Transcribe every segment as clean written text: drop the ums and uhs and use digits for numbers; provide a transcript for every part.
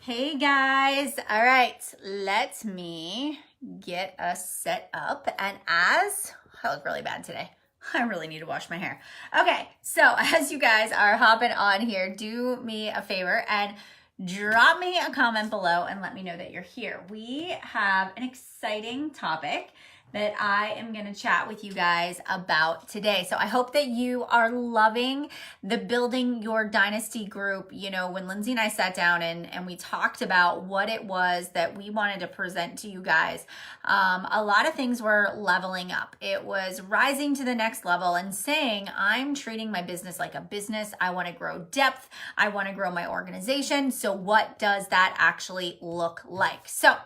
Hey guys, all right, let me get us set up. And I look really bad today. I really need to wash my hair. Okay, so as you guys are hopping on here, do me a favor and drop me a comment below and let me know that you're here. We have an exciting topic that I am going to chat with you guys about today. So I hope that you are loving the Building Your Dynasty group. You know, when Lindsay and I sat down and we talked about what it was that we wanted to present to you guys, a lot of things were leveling up. It was rising to the next level and saying, I'm treating my business like a business. I want to grow depth. I want to grow my organization. So what does that actually look like? So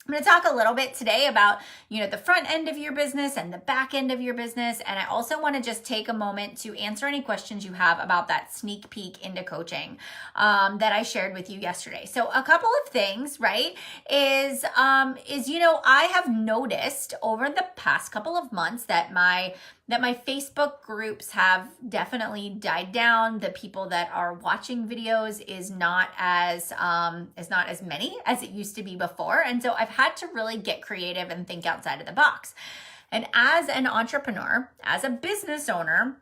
I'm going to talk a little bit today about, the front end of your business and the back end of your business. And I also want to just take a moment to answer any questions you have about that sneak peek into coaching that I shared with you yesterday. So a couple of things, right, is I have noticed over the past couple of months that my Facebook groups have definitely died down. The people that are watching videos is not as many as it used to be before. And so I've had to really get creative and think outside of the box. And as an entrepreneur, as a business owner,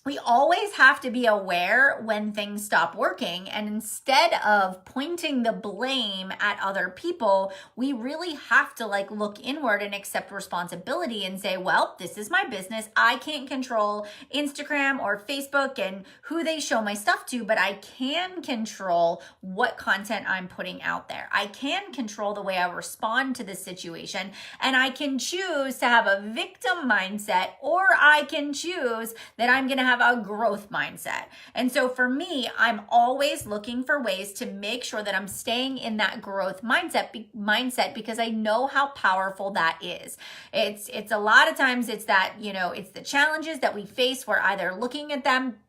we always have to be aware when things stop working. And instead of pointing the blame at other people, we really have to look inward and accept responsibility and say, well, this is my business. I can't control Instagram or Facebook and who they show my stuff to, but I can control what content I'm putting out there. I can control the way I respond to the situation, and I can choose to have a victim mindset, or I can choose that I'm going to have a growth mindset. And so for me, I'm always looking for ways to make sure that I'm staying in that growth mindset because I know how powerful that is. It's a lot of times it's that, it's the challenges that we face. We're either looking at them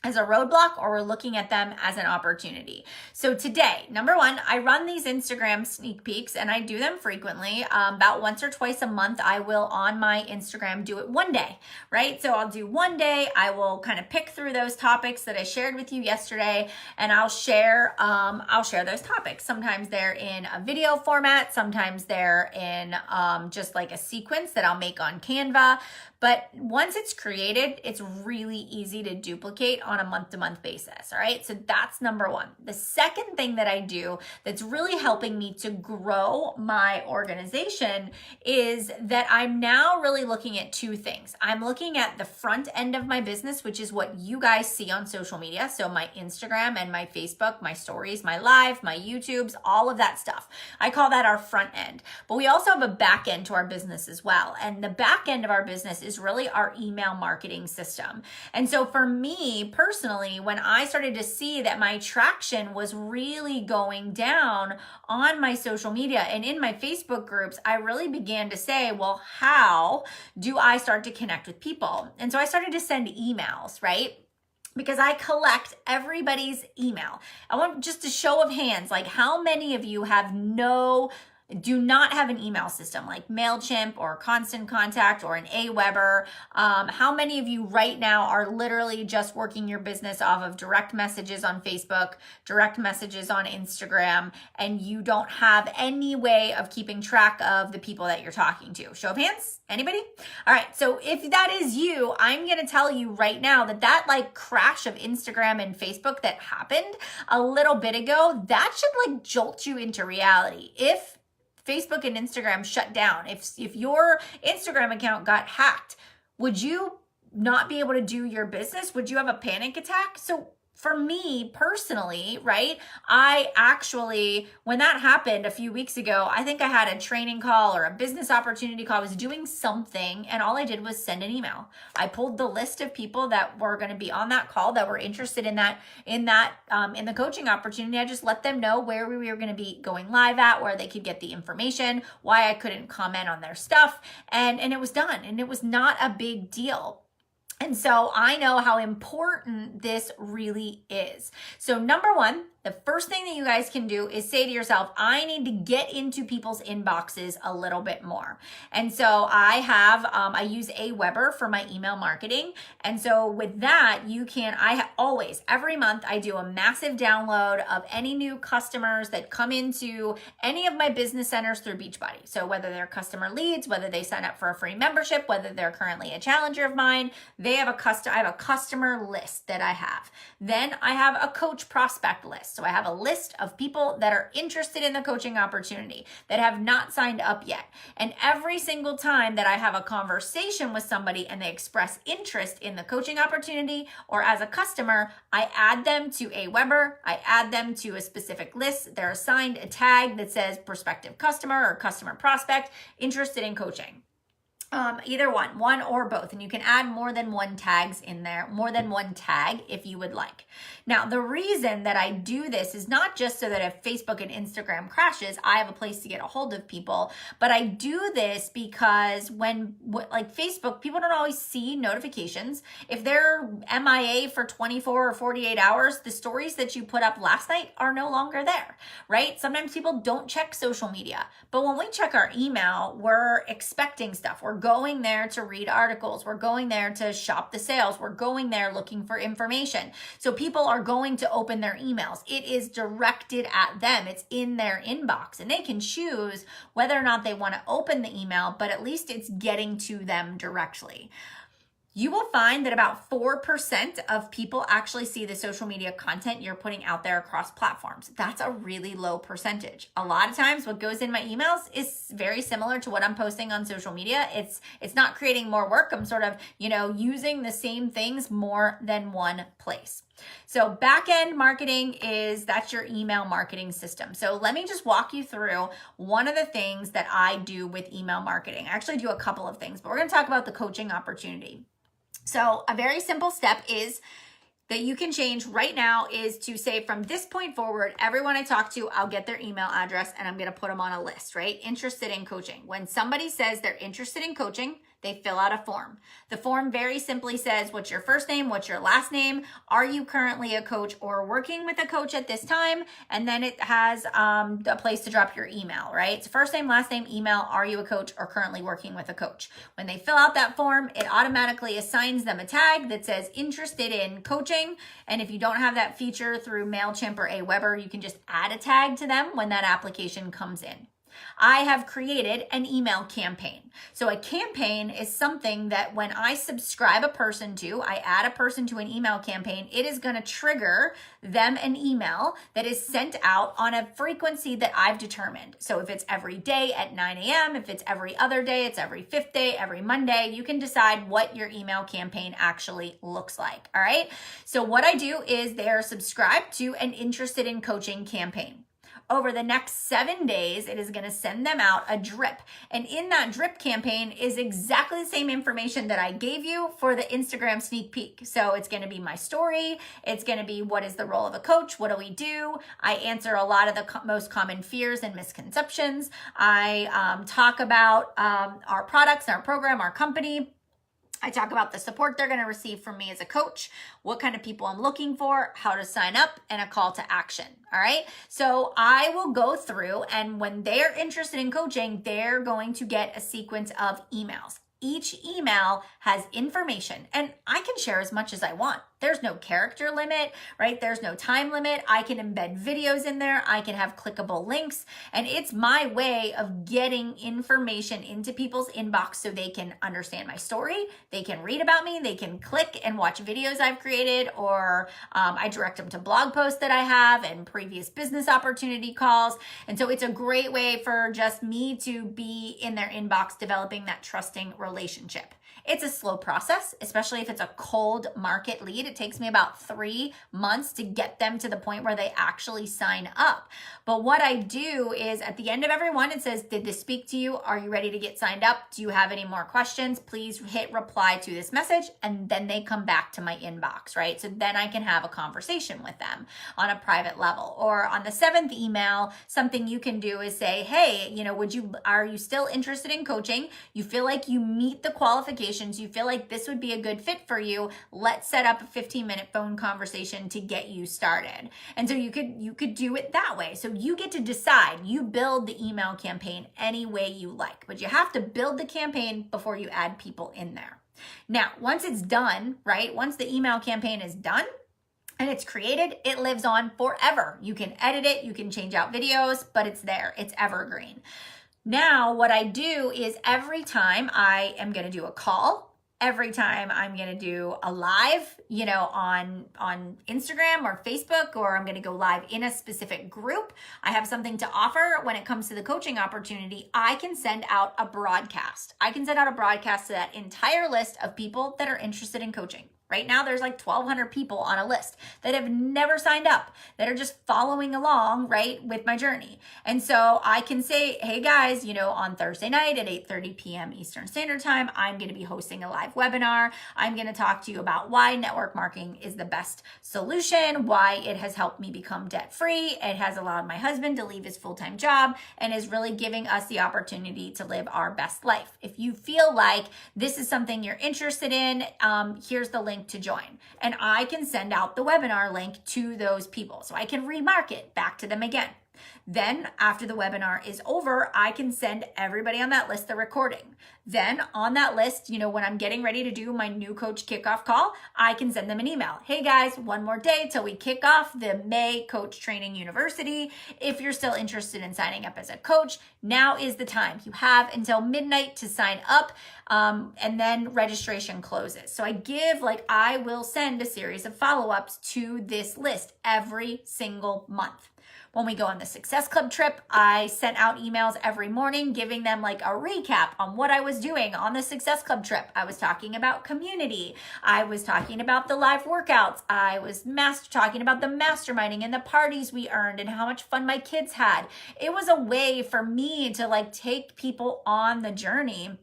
as a roadblock or we're looking at them as an opportunity. So today, number one, I run these Instagram sneak peeks and I do them frequently. About once or twice a month, I will on my Instagram do it one day, right? So I'll do one day. I will kind of pick through those topics that I shared with you yesterday, and I'll share those topics. Sometimes they're in a video format. Sometimes they're in just like a sequence that I'll make on Canva. But once it's created, it's really easy to duplicate on a month-to-month basis, all right? So that's number one. The second thing that I do that's really helping me to grow my organization is that I'm now really looking at two things. I'm looking at the front end of my business, which is what you guys see on social media. So my Instagram and my Facebook, my stories, my live, my YouTubes, all of that stuff. I call that our front end. But we also have a back end to our business as well. And the back end of our business is really our email marketing system. And so for me personally, when I started to see that my traction was really going down on my social media and in my Facebook groups, I really began to say, well, how do I start to connect with people? And so I started to send emails, right? Because I collect everybody's email. I want just a show of hands, like how many of you do not have an email system like MailChimp or Constant Contact or an Aweber? How many of you right now are literally just working your business off of direct messages on Facebook, direct messages on Instagram, and you don't have any way of keeping track of the people that you're talking to? Show of hands? Anybody? All right. So if that is you, I'm going to tell you right now that crash of Instagram and Facebook that happened a little bit ago, that should jolt you into reality. If Facebook and Instagram shut down, if your Instagram account got hacked, would you not be able to do your business? Would you have a panic attack? So for me personally, right, I actually, when that happened a few weeks ago, I think I had a training call or a business opportunity call. I was doing something and all I did was send an email. I pulled the list of people that were going to be on that call that were interested in the coaching opportunity. I just let them know where we were going to be going live at, where they could get the information, why I couldn't comment on their stuff, and it was done. And it was not a big deal. And so I know how important this really is. So number one, the first thing that you guys can do is say to yourself, I need to get into people's inboxes a little bit more. And so I use Aweber for my email marketing. And so with that, every month I do a massive download of any new customers that come into any of my business centers through Beachbody. So whether they're customer leads, whether they sign up for a free membership, whether they're currently a challenger of mine, I have a customer list that I have. Then I have a coach prospect list. So I have a list of people that are interested in the coaching opportunity that have not signed up yet. And every single time that I have a conversation with somebody and they express interest in the coaching opportunity or as a customer, I add them to Aweber. I add them to a specific list. They're assigned a tag that says prospective customer or customer prospect interested in coaching. Either one or both. And you can add more than one tags in there, more than one tag if you would like. Now, the reason that I do this is not just so that if Facebook and Instagram crashes, I have a place to get a hold of people, but I do this because like Facebook, people don't always see notifications. If they're MIA for 24 or 48 hours, the stories that you put up last night are no longer there, right? Sometimes people don't check social media, but when we check our email, we're expecting stuff. We're going there to read articles. We're going there to shop the sales. We're going there looking for information. So people are going to open their emails. It is directed at them. It's in their inbox and they can choose whether or not they want to open the email, but at least it's getting to them directly. You will find that about 4% of people actually see the social media content you're putting out there across platforms. That's a really low percentage. A lot of times what goes in my emails is very similar to what I'm posting on social media. It's not creating more work. I'm sort of, using the same things more than one place. So back-end marketing that's your email marketing system. So let me just walk you through one of the things that I do with email marketing. I actually do a couple of things, but we're going to talk about the coaching opportunity. So a very simple step is that you can change right now is to say from this point forward, everyone I talk to, I'll get their email address and I'm going to put them on a list, right? Interested in coaching. When somebody says they're interested in coaching, they fill out a form. The form very simply says, what's your first name? What's your last name? Are you currently a coach or working with a coach at this time? And then it has a place to drop your email, right? It's first name, last name, email. Are you a coach or currently working with a coach? When they fill out that form, it automatically assigns them a tag that says interested in coaching. And if you don't have that feature through MailChimp or Aweber, you can just add a tag to them when that application comes in. I have created an email campaign. So a campaign is something that when I subscribe a person to, I add a person to an email campaign, it is going to trigger them an email that is sent out on a frequency that I've determined. So if it's every day at 9 a.m., if it's every other day, it's every fifth day, every Monday, you can decide what your email campaign actually looks like. All right. So what I do is they're subscribed to an interested in coaching campaign. Over the next 7 days, it is going to send them out a drip. And in that drip campaign is exactly the same information that I gave you for the Instagram sneak peek. So it's going to be my story. It's going to be what is the role of a coach? What do we do? I answer a lot of the most common fears and misconceptions. I talk about our products, our program, our company. I talk about the support they're going to receive from me as a coach, what kind of people I'm looking for, how to sign up, and a call to action. All right. So I will go through, and when they're interested in coaching, they're going to get a sequence of emails. Each email has information, and I can share as much as I want. There's no character limit, right? There's no time limit. I can embed videos in there. I can have clickable links, and it's my way of getting information into people's inbox so they can understand my story. They can read about me. They can click and watch videos I've created, or I direct them to blog posts that I have and previous business opportunity calls. And so it's a great way for just me to be in their inbox, developing that trusting relationship. It's a slow process, especially if it's a cold market lead. It takes me about 3 months to get them to the point where they actually sign up. But what I do is at the end of every one, it says, did this speak to you? Are you ready to get signed up? Do you have any more questions? Please hit reply to this message. And then they come back to my inbox, right? So then I can have a conversation with them on a private level. Or on the 7th email, something you can do is say, hey, are you still interested in coaching? You feel like you meet the qualifications conversations, you feel like this would be a good fit for you, let's set up a 15-minute phone conversation to get you started. And so you could do it that way. So you get to decide. You build the email campaign any way you like, but you have to build the campaign before you add people in there. Now, once it's done, right? Once the email campaign is done, and it's created, it lives on forever. You can edit it, you can change out videos, but it's there, it's evergreen. Now, what I do is every time I am gonna do a call, every time I'm gonna do a live, on Instagram or Facebook, or I'm gonna go live in a specific group, I have something to offer when it comes to the coaching opportunity, I can send out a broadcast. I can send out a broadcast to that entire list of people that are interested in coaching. Right now, there's like 1,200 people on a list that have never signed up, that are just following along, right, with my journey. And so I can say, hey guys, on Thursday night at 8:30 p.m. Eastern Standard Time, I'm going to be hosting a live webinar. I'm going to talk to you about why network marketing is the best solution, why it has helped me become debt-free. It has allowed my husband to leave his full-time job and is really giving us the opportunity to live our best life. If you feel like this is something you're interested in, here's the link to join. And I can send out the webinar link to those people. So I can remarket back to them again. Then after the webinar is over, I can send everybody on that list the recording. Then on that list, when I'm getting ready to do my new coach kickoff call, I can send them an email. Hey guys, one more day till we kick off the May Coach Training University. If you're still interested in signing up as a coach, now is the time. You have until midnight to sign up, and then registration closes. So I will send a series of follow-ups to this list every single month. When we go on the Success Club trip, I sent out emails every morning giving them like a recap on what I was doing on the Success Club trip. I was talking about community. I was talking about the live workouts. I was talking about the masterminding and the parties we earned and how much fun my kids had. It was a way for me to take people on the journey,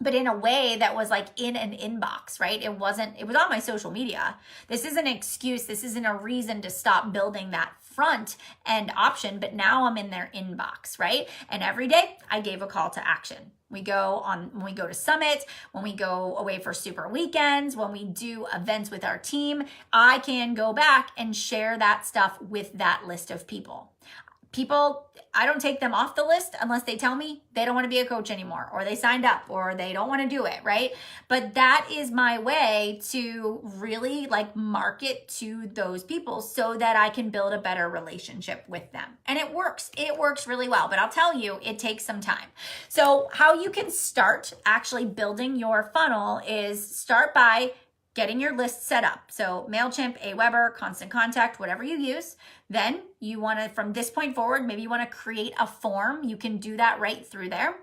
but in a way that was in an inbox, right? It was on my social media. This isn't an excuse. This isn't a reason to stop building that front end option, but now I'm in their inbox, right? And every day I gave a call to action. When we go to summits, when we go away for super weekends, when we do events with our team, I can go back and share that stuff with that list of people. I don't take them off the list unless they tell me they don't want to be a coach anymore, or they signed up, or they don't want to do it, right? But that is my way to really market to those people so that I can build a better relationship with them. And it works. It works really well, but I'll tell you, it takes some time. So how you can start actually building your funnel is start by getting your list set up. So MailChimp, Aweber, Constant Contact, whatever you use. Then you want to, from this point forward, maybe you want to create a form. You can do that right through there.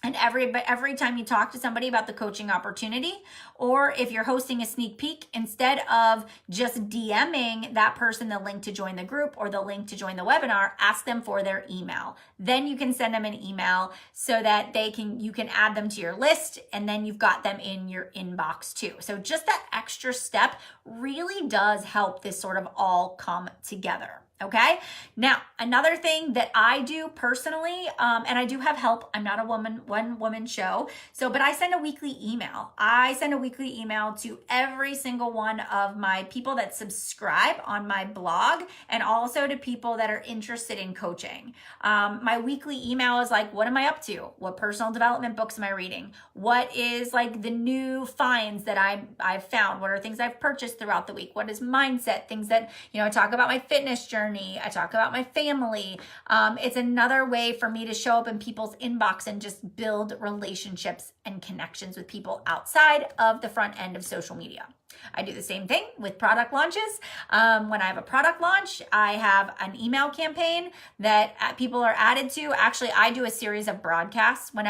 And every time you talk to somebody about the coaching opportunity, or if you're hosting a sneak peek, instead of just DMing that person the link to join the group or the link to join the webinar, ask them for their email. Then you can send them an email so that you can add them to your list, and then you've got them in your inbox too. So just that extra step really does help this sort of all come together. Okay. Now, another thing that I do personally, and I do have help. I'm not a one woman show. But I send a weekly email. I send a weekly email to every single one of my people that subscribe on my blog, and also to people that are interested in coaching. My weekly email is what am I up to? What personal development books am I reading? What is the new finds that I've found? What are things I've purchased throughout the week? What is mindset? Things that, I talk about my fitness journey. I talk about my family. It's another way for me to show up in people's inbox and just build relationships and connections with people outside of the front end of social media. I do the same thing with product launches. When I have a product launch, I have an email campaign that people are added to. Actually, I do a series of broadcasts when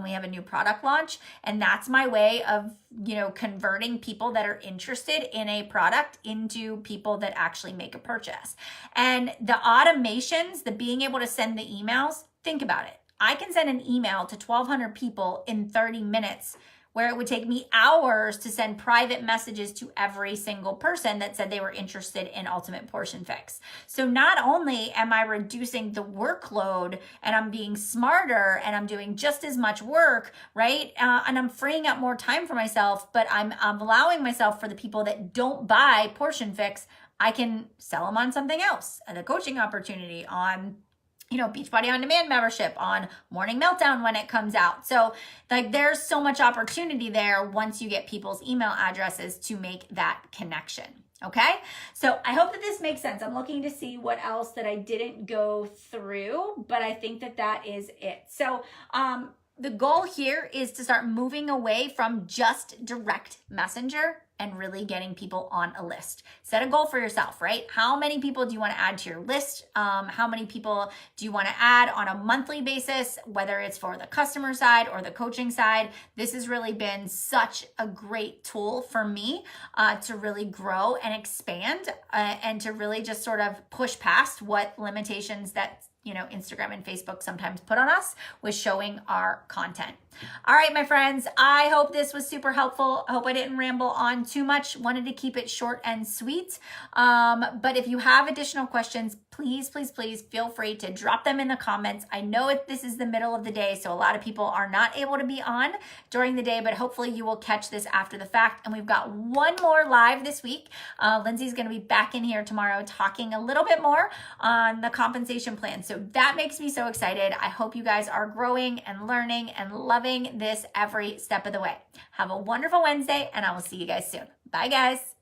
we have a new product launch, and that's my way of converting people that are interested in a product into people that actually make a purchase. And the automations, the being able to send the emails, think about it. I can send an email to 1,200 people in 30 minutes where it would take me hours to send private messages to every single person that said they were interested in Ultimate Portion Fix. So not only am I reducing the workload and I'm being smarter and I'm doing just as much work, right? And I'm freeing up more time for myself, but I'm allowing myself, for the people that don't buy Portion Fix, I can sell them on something else, and a coaching opportunity, on Beachbody On Demand membership, on Morning Meltdown when it comes out. So like there's so much opportunity there once you get people's email addresses to make that connection. Okay, so I hope that this makes sense. I'm looking to see what else that I didn't go through, but I think that that is it. So the goal here is to start moving away from just direct messenger and really getting people on a list. Set a goal for yourself, right? How many people do you want to add to your list? How many people do you want to add on a monthly basis, whether it's for the customer side or the coaching side? This has really been such a great tool for me to really grow and expand and to really just sort of push past what limitations that Instagram and Facebook sometimes put on us with showing our content. All right, my friends, I hope this was super helpful. I hope I didn't ramble on too much. Wanted to keep it short and sweet. But if you have additional questions, please feel free to drop them in the comments. I know this is the middle of the day, so a lot of people are not able to be on during the day, but hopefully you will catch this after the fact. And we've got one more live this week. Lindsay's going to be back in here tomorrow talking a little bit more on the compensation plan. So that makes me so excited. I hope you guys are growing and learning and loving this every step of the way. Have a wonderful Wednesday, and I will see you guys soon. Bye, guys.